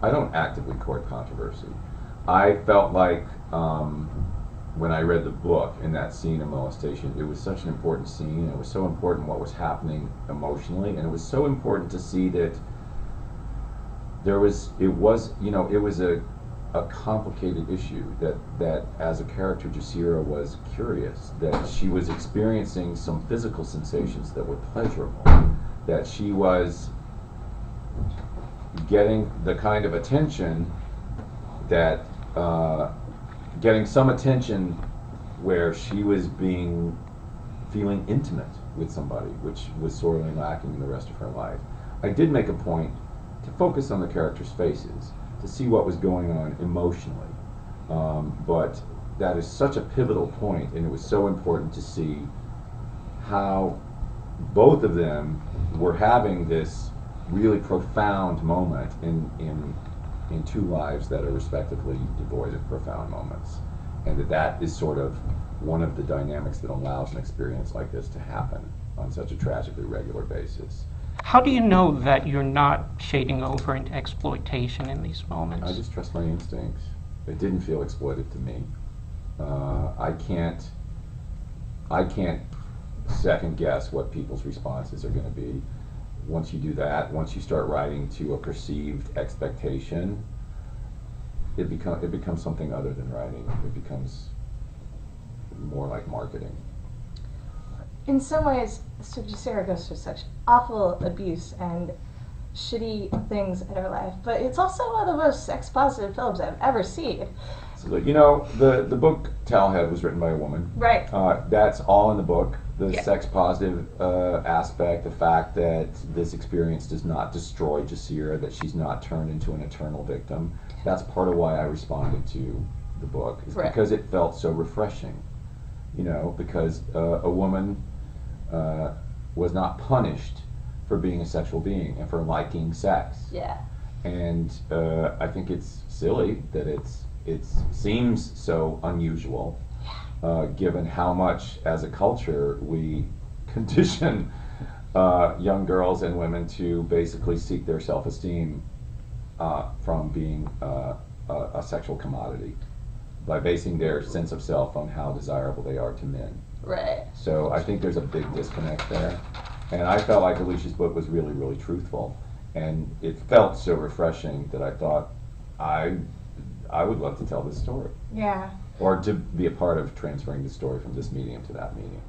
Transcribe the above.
I don't actively court controversy. I felt like when I read the book in that scene of molestation, it was such an important scene, and it was so important what was happening emotionally, and it was so important to see that it was a complicated issue, that as a character Jasira was curious, that she was experiencing some physical sensations that were pleasurable, that she was getting the kind of attention that getting some attention where she was feeling intimate with somebody, which was sorely lacking in the rest of her life. I did make a point to focus on the characters' faces, to see what was going on emotionally. But that is such a pivotal point, and it was so important to see how both of them were having this really profound moment in two lives that are respectively devoid of profound moments. And that is sort of one of the dynamics that allows an experience like this to happen on such a tragically regular basis. How do you know that you're not shading over into exploitation in these moments? I just trust my instincts. It didn't feel exploited to me. I can't second guess what people's responses are going to be. Once you do that, once you start writing to a perceived expectation, it becomes something other than writing. It becomes more like marketing. In some ways, so Jasira goes through such awful abuse and shitty things in her life, but it's also one of the most sex-positive films I've ever seen. So, the book Towelhead was written by a woman. Right. That's all in the book. The Yeah. sex-positive aspect, the fact that this experience does not destroy Jasira, that she's not turned into an eternal victim. That's part of why I responded to the book, is Right. because it felt so refreshing. Because a woman was not punished for being a sexual being and for liking sex. Yeah. And I think it's silly that it seems so unusual, given how much as a culture we condition young girls and women to basically seek their self-esteem from being a sexual commodity, by basing their sense of self on how desirable they are to men. Right. So I think there's a big disconnect there. And I felt like Alicia's book was really, really truthful. And it felt so refreshing that I thought I would love to tell this story. Yeah. Or to be a part of transferring the story from this medium to that medium.